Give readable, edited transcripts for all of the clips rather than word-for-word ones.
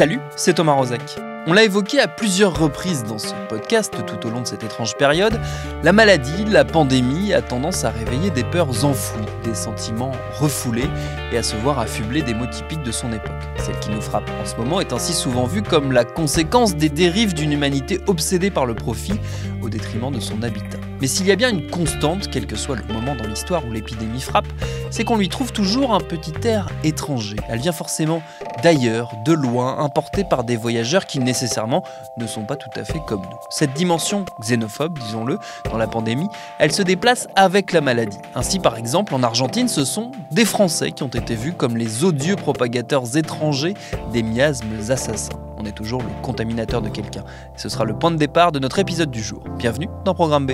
Salut, c'est Thomas Rozek. On l'a évoqué à plusieurs reprises dans ce podcast tout au long de cette étrange période, la maladie, la pandémie a tendance à réveiller des peurs enfouies, des sentiments refoulés et à se voir affublés des mots typiques de son époque. Celle qui nous frappe en ce moment est ainsi souvent vue comme la conséquence des dérives d'une humanité obsédée par le profit au détriment de son habitat. Mais s'il y a bien une constante, quel que soit le moment dans l'histoire où l'épidémie frappe, c'est qu'on lui trouve toujours un petit air étranger. Elle vient forcément d'ailleurs, de loin, importée par des voyageurs qui nécessairement ne sont pas tout à fait comme nous. Cette dimension xénophobe, disons-le, dans la pandémie, elle se déplace avec la maladie. Ainsi, par exemple, en Argentine, ce sont des Français qui ont été vus comme les odieux propagateurs étrangers des miasmes assassins. On est toujours le contaminateur de quelqu'un. Ce sera le point de départ de notre épisode du jour. Bienvenue dans Programme B.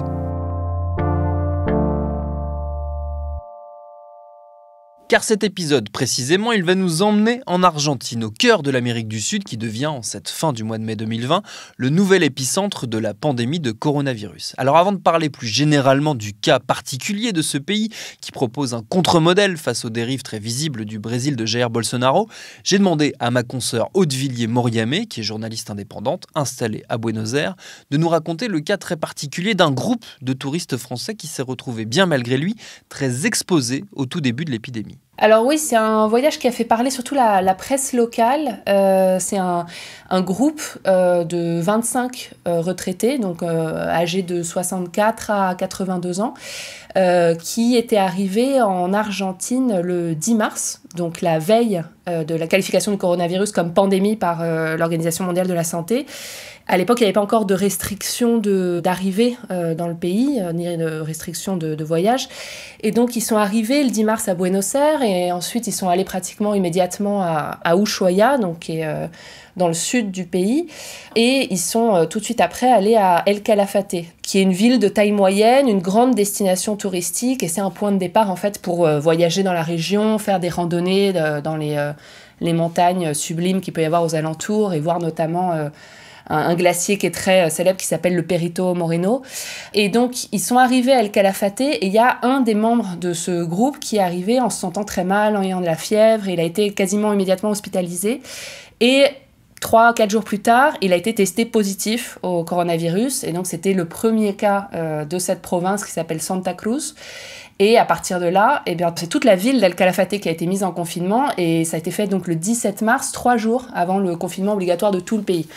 Car cet épisode, précisément, il va nous emmener en Argentine, au cœur de l'Amérique du Sud, qui devient, en cette fin du mois de mai 2020, le nouvel épicentre de la pandémie de coronavirus. Alors avant de parler plus généralement du cas particulier de ce pays, qui propose un contre-modèle face aux dérives très visibles du Brésil de Jair Bolsonaro, j'ai demandé à ma consoeur Aude Villiers-Moriamé, qui est journaliste indépendante, installée à Buenos Aires, de nous raconter le cas très particulier d'un groupe de touristes français qui s'est retrouvé, bien malgré lui, très exposé au tout début de l'épidémie. Alors oui, c'est un voyage qui a fait parler surtout la presse locale. C'est un groupe de 25 retraités, donc âgés de 64 à 82 ans, qui étaient arrivés en Argentine le 10 mars, donc la veille de la qualification du coronavirus comme pandémie par l'Organisation mondiale de la santé. À l'époque, il n'y avait pas encore de restrictions d'arrivée dans le pays, ni de restrictions de voyage. Et donc, ils sont arrivés le 10 mars à Buenos Aires et ensuite, ils sont allés pratiquement immédiatement à Ushuaia, donc qui est dans le sud du pays. Et ils sont tout de suite après allés à El Calafate, qui est une ville de taille moyenne, une grande destination touristique. Et c'est un point de départ, en fait, pour voyager dans la région, faire des randonnées dans les montagnes sublimes qu'il peut y avoir aux alentours et voir notamment un glacier qui est très célèbre qui s'appelle le Perito Moreno. Et donc, ils sont arrivés à El Calafate et il y a un des membres de ce groupe qui est arrivé en se sentant très mal, en ayant de la fièvre. Il a été quasiment immédiatement hospitalisé. Et 3-4 jours plus tard, il a été testé positif au coronavirus. Et donc, c'était le premier cas de cette province qui s'appelle Santa Cruz. Et à partir de là, c'est toute la ville d'El Calafate qui a été mise en confinement. Et ça a été fait donc le 17 mars, 3 jours avant le confinement obligatoire de tout le pays.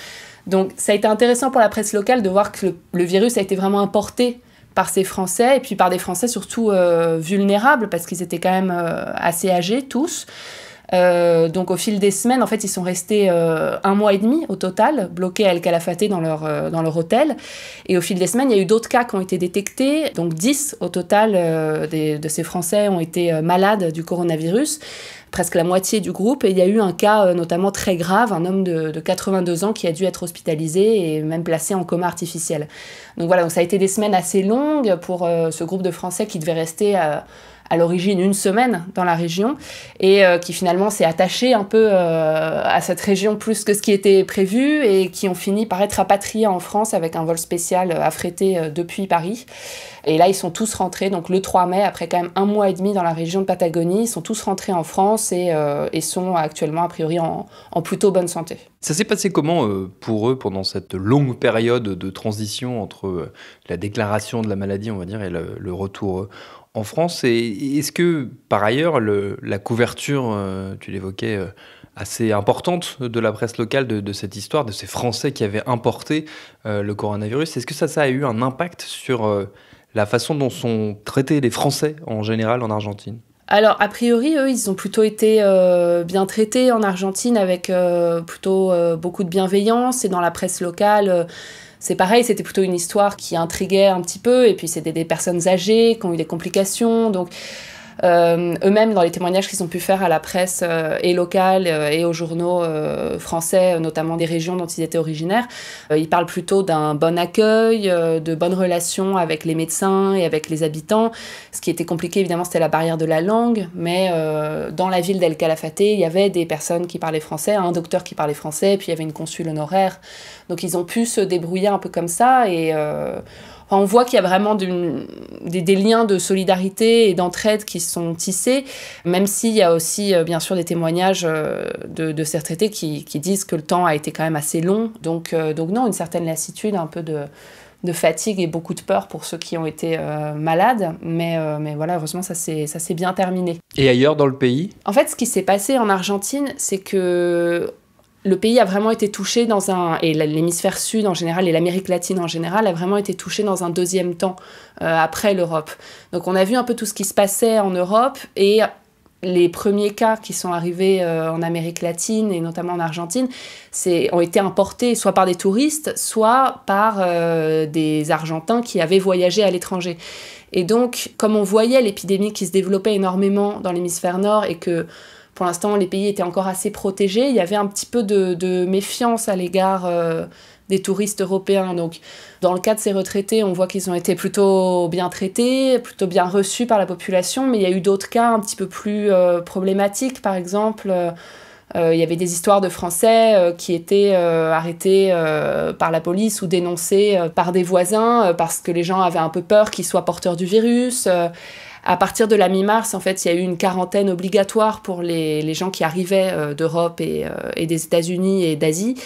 Donc ça a été intéressant pour la presse locale de voir que le virus a été vraiment importé par ces Français, et puis par des Français surtout vulnérables, parce qu'ils étaient quand même assez âgés tous. Donc au fil des semaines, en fait, ils sont restés 1 mois et demi au total, bloqués à El Calafate dans leur hôtel. Et au fil des semaines, il y a eu d'autres cas qui ont été détectés. Donc 10 au total de ces Français ont été malades du coronavirus, presque la moitié du groupe. Et il y a eu un cas notamment très grave, un homme de 82 ans qui a dû être hospitalisé et même placé en coma artificiel. Donc voilà, donc ça a été des semaines assez longues pour ce groupe de Français qui devait rester à l'origine 1 semaine dans la région et qui finalement s'est attaché un peu à cette région plus que ce qui était prévu et qui ont fini par être rapatriés en France avec un vol spécial affrété depuis Paris. Et là, ils sont tous rentrés, donc le 3 mai, après quand même 1 mois et demi dans la région de Patagonie, ils sont tous rentrés en France et sont actuellement, a priori, en plutôt bonne santé. Ça s'est passé comment pour eux pendant cette longue période de transition entre la déclaration de la maladie, on va dire, et le retour en France? Et est-ce que, par ailleurs, la couverture, tu l'évoquais, assez importante de la presse locale de cette histoire, de ces Français qui avaient importé le coronavirus, est-ce que ça a eu un impact sur la façon dont sont traités les Français en général en Argentine? Alors, a priori, eux, ils ont plutôt été bien traités en Argentine avec plutôt beaucoup de bienveillance. Et dans la presse locale, c'est pareil, c'était plutôt une histoire qui intriguait un petit peu. Et puis, c'était des personnes âgées qui ont eu des complications. Donc, eux-mêmes, dans les témoignages qu'ils ont pu faire à la presse et locale et aux journaux français, notamment des régions dont ils étaient originaires, ils parlent plutôt d'un bon accueil, de bonnes relations avec les médecins et avec les habitants. Ce qui était compliqué, évidemment, c'était la barrière de la langue, mais dans la ville d'El Calafate, il y avait des personnes qui parlaient français, un docteur qui parlait français, puis il y avait une consul honoraire. Donc ils ont pu se débrouiller un peu comme ça et on voit qu'il y a vraiment des liens de solidarité et d'entraide qui sont tissés, même s'il y a aussi, bien sûr, des témoignages de ces retraités qui disent que le temps a été quand même assez long. Donc non, une certaine lassitude, un peu de fatigue et beaucoup de peur pour ceux qui ont été malades. Mais voilà, heureusement, ça s'est bien terminé. Et ailleurs dans le pays ? En fait, ce qui s'est passé en Argentine, c'est que le pays a vraiment été touché et l'hémisphère sud en général et l'Amérique latine en général a vraiment été touché dans un deuxième temps après l'Europe. Donc on a vu un peu tout ce qui se passait en Europe et les premiers cas qui sont arrivés en Amérique latine et notamment en Argentine ont été importés soit par des touristes, soit par des Argentins qui avaient voyagé à l'étranger. Et donc, comme on voyait l'épidémie qui se développait énormément dans l'hémisphère nord et que pour l'instant, les pays étaient encore assez protégés. Il y avait un petit peu de méfiance à l'égard des touristes européens. Donc, dans le cas de ces retraités, on voit qu'ils ont été plutôt bien traités, plutôt bien reçus par la population. Mais il y a eu d'autres cas un petit peu plus problématiques. Par exemple, il y avait des histoires de Français qui étaient arrêtés par la police ou dénoncés par des voisins parce que les gens avaient un peu peur qu'ils soient porteurs du virus. À partir de la mi-mars, en fait, il y a eu une quarantaine obligatoire pour les gens qui arrivaient d'Europe et des États-Unis et d'Asie,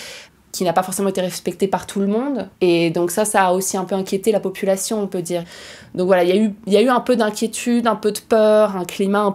qui n'a pas forcément été respectée par tout le monde. Et donc ça a aussi un peu inquiété la population, on peut dire. Donc voilà, il y a eu un peu d'inquiétude, un peu de peur, un climat un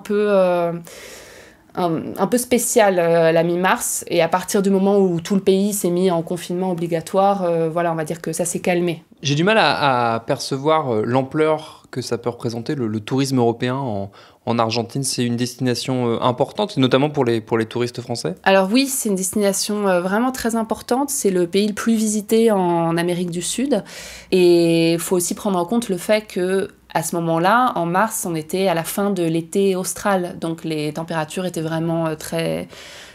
peu spécial à la mi-mars. Et à partir du moment où tout le pays s'est mis en confinement obligatoire, voilà, on va dire que ça s'est calmé. J'ai du mal à percevoir l'ampleur que ça peut représenter, le tourisme européen en Argentine. C'est une destination importante, notamment pour les touristes français ? Alors oui, c'est une destination vraiment très importante. C'est le pays le plus visité en Amérique du Sud. Et il faut aussi prendre en compte le fait que à ce moment-là, en mars, on était à la fin de l'été austral. Donc les températures étaient vraiment très,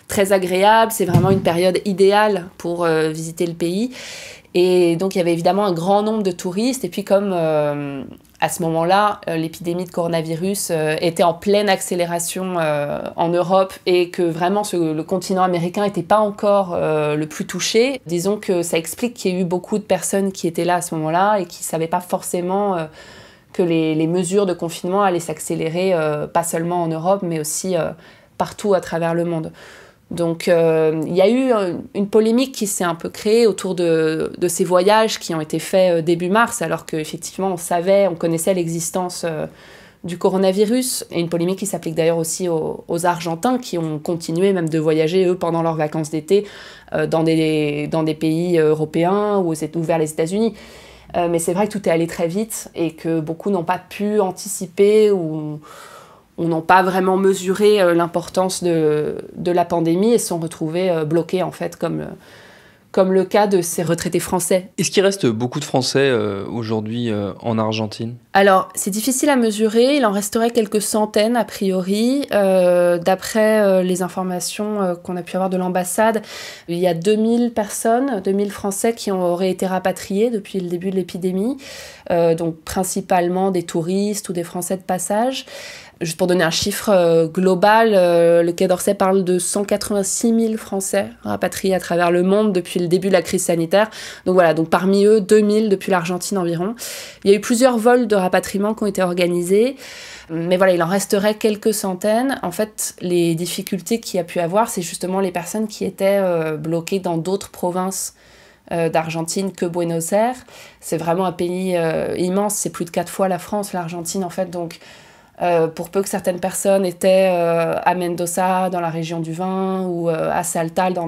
très agréables. C'est vraiment une période idéale pour visiter le pays. Et donc il y avait évidemment un grand nombre de touristes. Et puis comme à ce moment-là, l'épidémie de coronavirus était en pleine accélération en Europe et que vraiment le continent américain n'était pas encore le plus touché, disons que ça explique qu'il y a eu beaucoup de personnes qui étaient là à ce moment-là et qui ne savaient pas forcément que les mesures de confinement allaient s'accélérer, pas seulement en Europe, mais aussi partout à travers le monde. Donc il y a eu une polémique qui s'est un peu créée autour de ces voyages qui ont été faits début mars, alors qu'effectivement on connaissait l'existence du coronavirus, et une polémique qui s'applique d'ailleurs aussi aux Argentins qui ont continué même de voyager, eux, pendant leurs vacances d'été dans des pays européens ou vers les États-Unis. Mais c'est vrai que tout est allé très vite et que beaucoup n'ont pas pu anticiper ou n'ont pas vraiment mesuré l'importance de la pandémie et se sont retrouvés bloqués en fait comme le cas de ces retraités français. Est-ce qu'il reste beaucoup de Français aujourd'hui en Argentine ? Alors, c'est difficile à mesurer. Il en resterait quelques centaines, a priori. D'après les informations qu'on a pu avoir de l'ambassade, il y a 2000 Français qui auraient été rapatriés depuis le début de l'épidémie. Donc, principalement des touristes ou des Français de passage. Juste pour donner un chiffre global, le Quai d'Orsay parle de 186 000 Français rapatriés à travers le monde depuis le début de la crise sanitaire. Donc voilà, donc parmi eux, 2000 depuis l'Argentine environ. Il y a eu plusieurs vols de rapatriement qui ont été organisés. Mais voilà, il en resterait quelques centaines. En fait, les difficultés qu'il y a pu avoir, c'est justement les personnes qui étaient bloquées dans d'autres provinces d'Argentine que Buenos Aires. C'est vraiment un pays immense, c'est plus de 4 fois la France, l'Argentine en fait, donc pour peu que certaines personnes étaient à Mendoza, dans la région du vin, ou à Salta, dans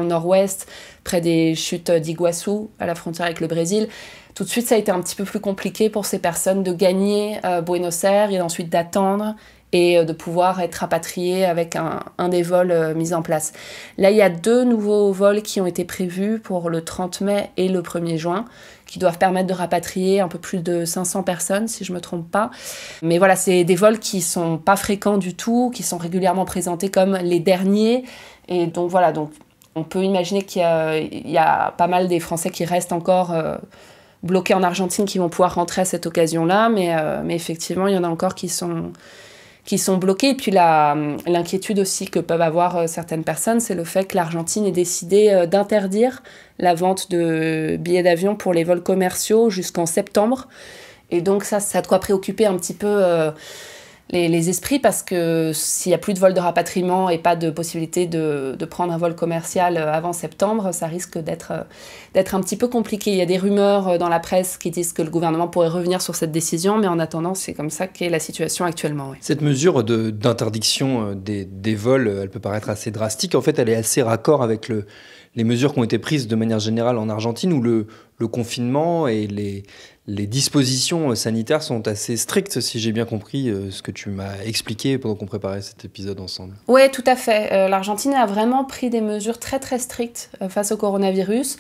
le nord-ouest, près des chutes d'Iguaçu, à la frontière avec le Brésil, tout de suite ça a été un petit peu plus compliqué pour ces personnes de gagner Buenos Aires et ensuite d'attendre et de pouvoir être rapatriées avec un des vols mis en place. Là, il y a 2 nouveaux vols qui ont été prévus pour le 30 mai et le 1er juin, qui doivent permettre de rapatrier un peu plus de 500 personnes, si je ne me trompe pas. Mais voilà, c'est des vols qui ne sont pas fréquents du tout, qui sont régulièrement présentés comme les derniers. Et donc voilà, donc on peut imaginer qu'il y a pas mal des Français qui restent encore bloqués en Argentine, qui vont pouvoir rentrer à cette occasion-là. Mais effectivement, il y en a encore qui sont qui sont bloqués. Et puis l'inquiétude aussi que peuvent avoir certaines personnes, c'est le fait que l'Argentine ait décidé d'interdire la vente de billets d'avion pour les vols commerciaux jusqu'en septembre. Et donc ça a de quoi préoccuper un petit peu les esprits, parce que s'il n'y a plus de vol de rapatriement et pas de possibilité de prendre un vol commercial avant septembre, ça risque d'être un petit peu compliqué. Il y a des rumeurs dans la presse qui disent que le gouvernement pourrait revenir sur cette décision, mais en attendant, c'est comme ça qu'est la situation actuellement. Oui. Cette mesure d'interdiction des vols, elle peut paraître assez drastique. En fait, elle est assez raccord avec les mesures qui ont été prises de manière générale en Argentine, où le confinement et les dispositions sanitaires sont assez strictes, si j'ai bien compris ce que tu m'as expliqué pendant qu'on préparait cet épisode ensemble. Oui, tout à fait. L'Argentine a vraiment pris des mesures très très strictes face au coronavirus,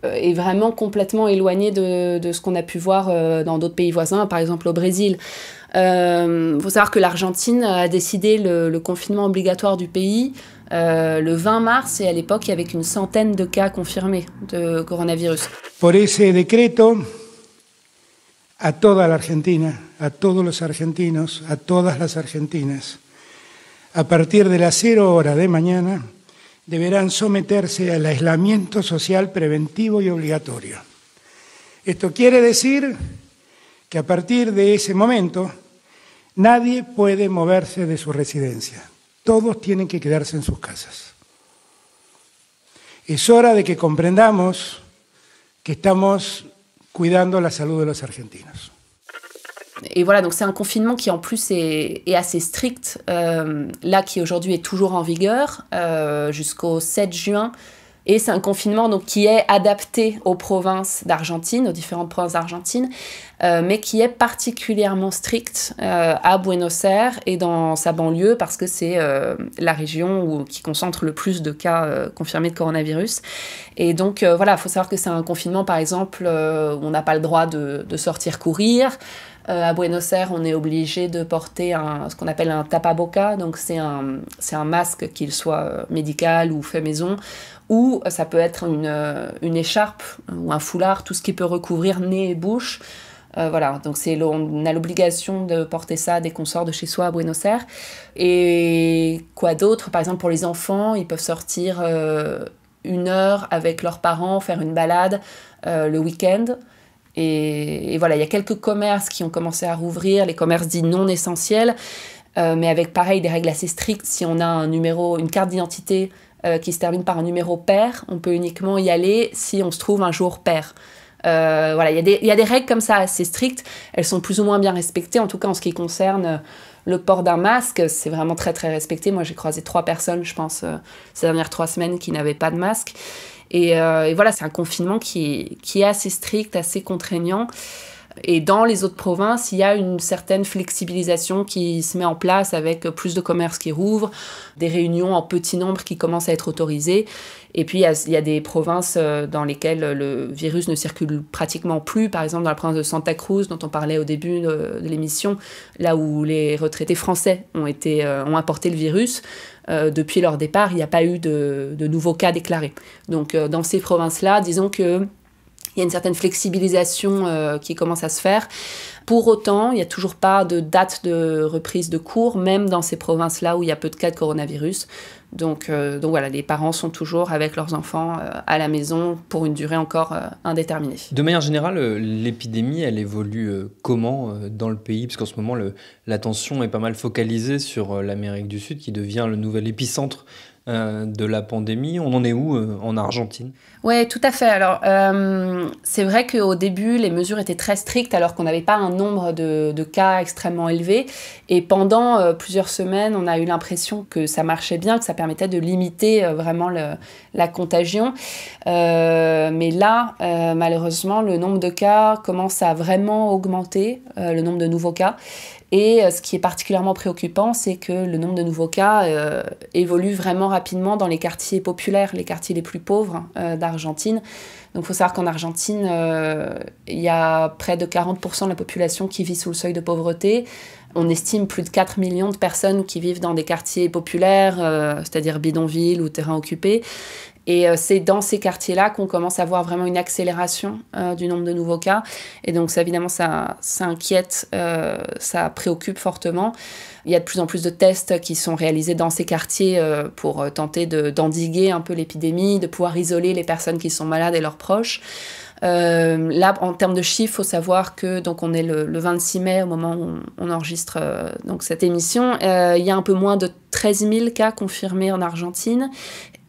et vraiment complètement éloignée de ce qu'on a pu voir dans d'autres pays voisins, par exemple au Brésil. Faut savoir que l'Argentine a décidé le confinement obligatoire du pays le 20 mars, et à l'époque, il y avait qu'une centaine de cas confirmés de coronavirus. Por ese decreto, a toda la Argentina, a todos los argentinos, a todas las argentinas, a partir de las 0 horas de mañana, deberán someterse al aislamiento social preventivo y obligatorio. Esto quiere decir que a partir de ese momento nadie puede moverse de su residencia. Todos tienen que quedarse en sus casas. Es hora de que comprendamos que estamos cuidando la salud de los argentinos. Et voilà, donc c'est un confinement qui en plus est assez strict, là qui aujourd'hui est toujours en vigueur jusqu'au 7 juin. Et c'est un confinement donc, qui est adapté aux provinces d'Argentine, aux différentes provinces d'Argentine, mais qui est particulièrement strict à Buenos Aires et dans sa banlieue, parce que c'est la région qui concentre le plus de cas confirmés de coronavirus. Et donc voilà, il faut savoir que c'est un confinement, par exemple, où on n'a pas le droit de sortir courir. À Buenos Aires, on est obligé de porter ce qu'on appelle un tapaboca, donc c'est un masque, qu'il soit médical ou fait maison, ou ça peut être une écharpe ou un foulard, tout ce qui peut recouvrir nez et bouche. Voilà, donc on a l'obligation de porter ça dès qu'on sort de chez soi à Buenos Aires. Et quoi d'autre? Par exemple, pour les enfants, ils peuvent sortir 1 heure avec leurs parents, faire une balade le week-end. Et voilà, il y a quelques commerces qui ont commencé à rouvrir, les commerces dits non essentiels, mais avec pareil des règles assez strictes. Si on a une carte d'identité qui se termine par un numéro pair, on peut uniquement y aller si on se trouve un jour pair. Voilà, il y a des règles comme ça assez strictes. Elles sont plus ou moins bien respectées, en tout cas en ce qui concerne le port d'un masque. C'est vraiment très très respecté. Moi j'ai croisé 3 personnes, je pense, ces dernières 3 semaines qui n'avaient pas de masque. Et voilà, c'est un confinement qui est assez strict, assez contraignant. Et dans les autres provinces, il y a une certaine flexibilisation qui se met en place avec plus de commerces qui rouvrent, des réunions en petit nombre qui commencent à être autorisées. Et puis, il y a des provinces dans lesquelles le virus ne circule pratiquement plus. Par exemple, dans la province de Santa Cruz, dont on parlait au début de l'émission, là où les retraités français ont apporté le virus. Depuis leur départ, il n'y a pas eu de nouveaux cas déclarés. Donc, dans ces provinces-là, disons que il y a une certaine flexibilisation qui commence à se faire. Pour autant, il n'y a toujours pas de date de reprise de cours, même dans ces provinces-là où il y a peu de cas de coronavirus. Donc voilà, les parents sont toujours avec leurs enfants à la maison pour une durée encore indéterminée. De manière générale, l'épidémie, elle évolue comment dans le pays? Parce qu'en ce moment, l'attention est pas mal focalisée sur l'Amérique du Sud, qui devient le nouvel épicentre de la pandémie. On en est où en Argentine? Oui, tout à fait. Alors, c'est vrai qu'au début, les mesures étaient très strictes alors qu'on n'avait pas un nombre de cas extrêmement élevé. Et pendant plusieurs semaines, on a eu l'impression que ça marchait bien, que ça permettait de limiter vraiment la contagion. Mais là, malheureusement, le nombre de cas commence à vraiment augmenter, le nombre de nouveaux cas. Et ce qui est particulièrement préoccupant, c'est que le nombre de nouveaux cas évolue vraiment rapidement dans les quartiers populaires, les quartiers les plus pauvres d'Argentine. Donc il faut savoir qu'en Argentine, il y a près de 40% de la population qui vit sous le seuil de pauvreté. On estime plus de 4 millions de personnes qui vivent dans des quartiers populaires, c'est-à-dire bidonvilles ou terrains occupés. Et c'est dans ces quartiers-là qu'on commence à voir vraiment une accélération du nombre de nouveaux cas. Et donc, ça, évidemment, ça inquiète, ça préoccupe fortement. Il y a de plus en plus de tests qui sont réalisés dans ces quartiers pour tenter d'endiguer un peu l'épidémie, de pouvoir isoler les personnes qui sont malades et leurs proches. Là, en termes de chiffres, il faut savoir que donc on est le 26 mai, au moment où on enregistre donc cette émission. Il y a un peu moins de 13 000 cas confirmés en Argentine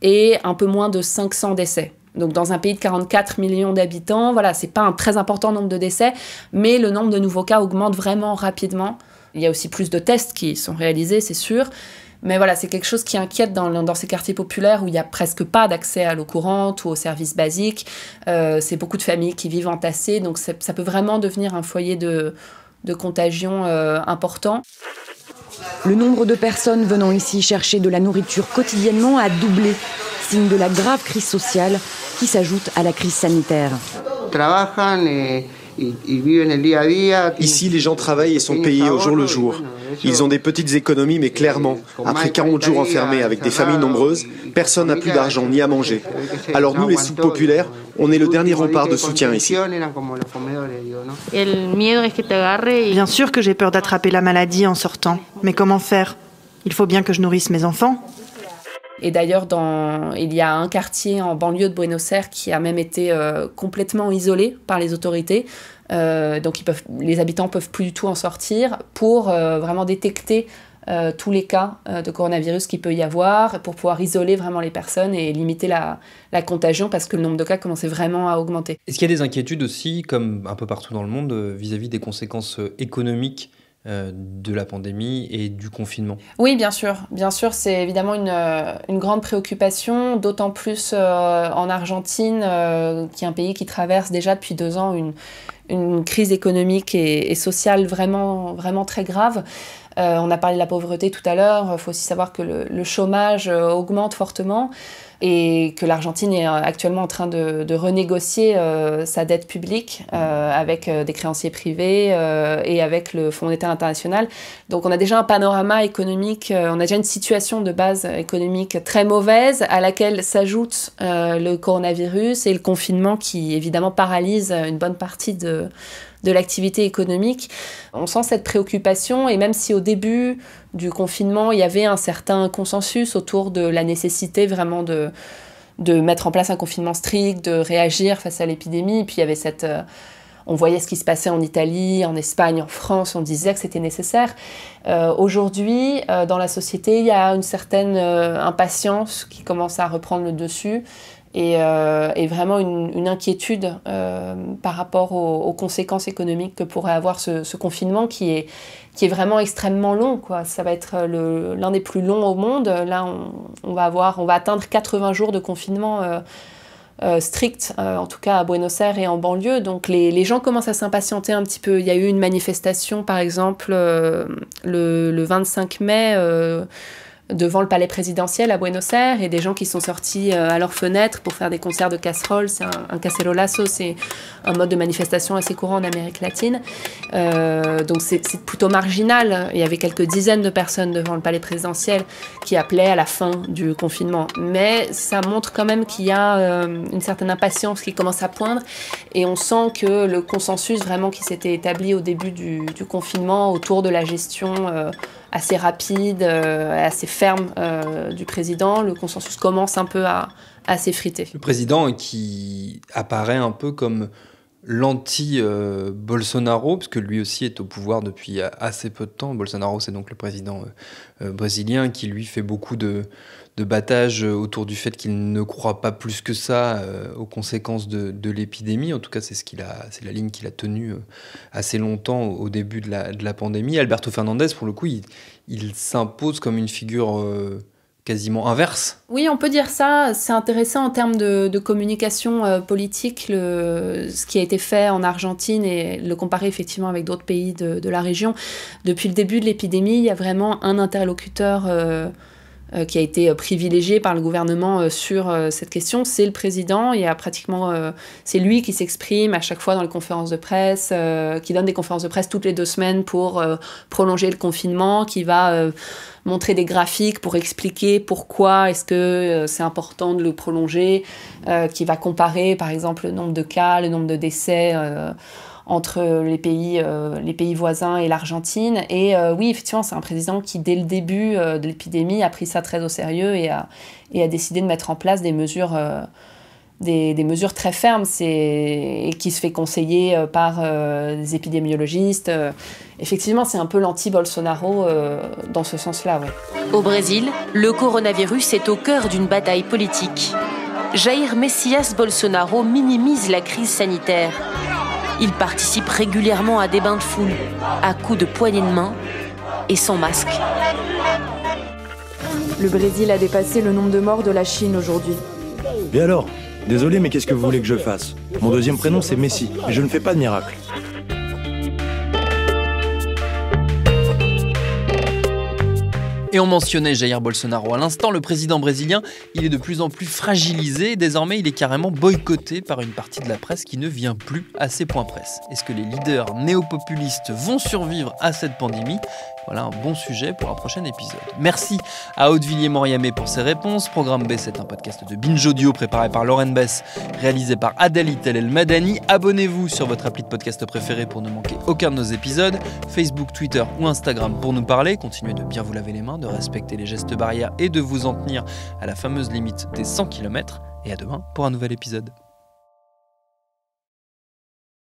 et un peu moins de 500 décès. Donc dans un pays de 44 millions d'habitants, voilà, c'est pas un très important nombre de décès, mais le nombre de nouveaux cas augmente vraiment rapidement. Il y a aussi plus de tests qui sont réalisés, c'est sûr. Mais voilà, c'est quelque chose qui inquiète dans ces quartiers populaires où il n'y a presque pas d'accès à l'eau courante ou aux services basiques. C'est beaucoup de familles qui vivent entassées, donc ça peut vraiment devenir un foyer de contagion important. Le nombre de personnes venant ici chercher de la nourriture quotidiennement a doublé, signe de la grave crise sociale qui s'ajoute à la crise sanitaire. Ici, les gens travaillent et sont payés au jour le jour. Ils ont des petites économies, mais clairement, après 40 jours enfermés avec des familles nombreuses, personne n'a plus d'argent ni à manger. Alors nous, les soupes populaires, on est le dernier rempart de soutien ici. Bien sûr que j'ai peur d'attraper la maladie en sortant, mais comment faire? Il faut bien que je nourrisse mes enfants. Et d'ailleurs, il y a un quartier en banlieue de Buenos Aires qui a même été complètement isolé par les autorités. Donc les habitants ne peuvent plus du tout en sortir pour vraiment détecter tous les cas de coronavirus qu'il peut y avoir, pour pouvoir isoler vraiment les personnes et limiter la contagion, parce que le nombre de cas commençait vraiment à augmenter. Est-ce qu'il y a des inquiétudes aussi, comme un peu partout dans le monde, vis-à-vis des conséquences économiques de la pandémie et du confinement? Oui, bien sûr. Bien sûr, c'est évidemment une grande préoccupation, d'autant plus en Argentine, qui est un pays qui traverse déjà depuis 2 ans une crise économique et sociale vraiment, vraiment très grave. On a parlé de la pauvreté tout à l'heure. Il faut aussi savoir que le chômage augmente fortement et que l'Argentine est actuellement en train de renégocier sa dette publique avec des créanciers privés et avec le Fonds monétaire international. Donc on a déjà un panorama économique, on a déjà une situation de base économique très mauvaise à laquelle s'ajoute le coronavirus et le confinement qui évidemment paralyse une bonne partie de l'activité économique. On sent cette préoccupation et même si au début du confinement, il y avait un certain consensus autour de la nécessité vraiment de mettre en place un confinement strict, de réagir face à l'épidémie, et puis il y avait on voyait ce qui se passait en Italie, en Espagne, en France, on disait que c'était nécessaire. Aujourd'hui, dans la société, il y a une certaine impatience qui commence à reprendre le dessus. Et vraiment une inquiétude par rapport aux conséquences économiques que pourrait avoir ce confinement qui est vraiment extrêmement long, quoi. Ça va être l'un des plus longs au monde. Là, on va atteindre 80 jours de confinement strict, en tout cas à Buenos Aires et en banlieue. Donc les gens commencent à s'impatienter un petit peu. Il y a eu une manifestation, par exemple, le 25 mai, devant le palais présidentiel à Buenos Aires, et des gens qui sont sortis à leurs fenêtres pour faire des concerts de casseroles. C'est un cacerolazo, c'est un mode de manifestation assez courant en Amérique latine. Donc c'est plutôt marginal. Il y avait quelques dizaines de personnes devant le palais présidentiel qui appelaient à la fin du confinement. Mais ça montre quand même qu'il y a une certaine impatience qui commence à poindre, et on sent que le consensus vraiment qui s'était établi au début du confinement autour de la gestion assez rapide, assez ferme du président, le consensus commence un peu à s'effriter. Le président qui apparaît un peu comme l'anti-Bolsonaro, parce que lui aussi est au pouvoir depuis assez peu de temps. Bolsonaro, c'est donc le président brésilien qui, lui, fait beaucoup de battage autour du fait qu'il ne croit pas plus que ça aux conséquences de l'épidémie. En tout cas, c'est la ligne qu'il a tenue assez longtemps au début de la pandémie. Alberto Fernandez, pour le coup, il s'impose comme une figure quasiment inverse. Oui, on peut dire ça. C'est intéressant en termes de communication politique, ce qui a été fait en Argentine, et le comparer effectivement avec d'autres pays de la région. Depuis le début de l'épidémie, il y a vraiment un interlocuteur qui a été privilégié par le gouvernement sur cette question, c'est le président. Il y a pratiquement, c'est lui qui s'exprime à chaque fois dans les conférences de presse, qui donne des conférences de presse toutes les 2 semaines pour prolonger le confinement, qui va montrer des graphiques pour expliquer pourquoi est-ce que c'est important de le prolonger, qui va comparer par exemple le nombre de cas, le nombre de décès entre les pays voisins et l'Argentine. Et oui, effectivement, c'est un président qui, dès le début de l'épidémie, a pris ça très au sérieux et a décidé de mettre en place des mesures très fermes et qui se fait conseiller par des épidémiologistes. Effectivement, c'est un peu l'anti-Bolsonaro dans ce sens-là. Ouais. Au Brésil, le coronavirus est au cœur d'une bataille politique. Jair Messias Bolsonaro minimise la crise sanitaire. Il participe régulièrement à des bains de foule, à coups de poignées de main et sans masque. Le Brésil a dépassé le nombre de morts de la Chine aujourd'hui. Et alors ? Désolé, mais qu'est-ce que vous voulez que je fasse ? Mon deuxième prénom, c'est Messi, et je ne fais pas de miracle. Et on mentionnait Jair Bolsonaro à l'instant, le président brésilien, il est de plus en plus fragilisé. Désormais, il est carrément boycotté par une partie de la presse qui ne vient plus à ses points presse. Est-ce que les leaders néo-populistes vont survivre à cette pandémie ? Voilà un bon sujet pour un prochain épisode. Merci à Aude Villiers-Moriamé pour ses réponses. Programme B, c'est un podcast de Binge Audio préparé par Lauren Bess, réalisé par Adel Itel El Madani. Abonnez-vous sur votre appli de podcast préféré pour ne manquer aucun de nos épisodes. Facebook, Twitter ou Instagram pour nous parler. Continuez de bien vous laver les mains, de respecter les gestes barrières et de vous en tenir à la fameuse limite des 100 km. Et à demain pour un nouvel épisode.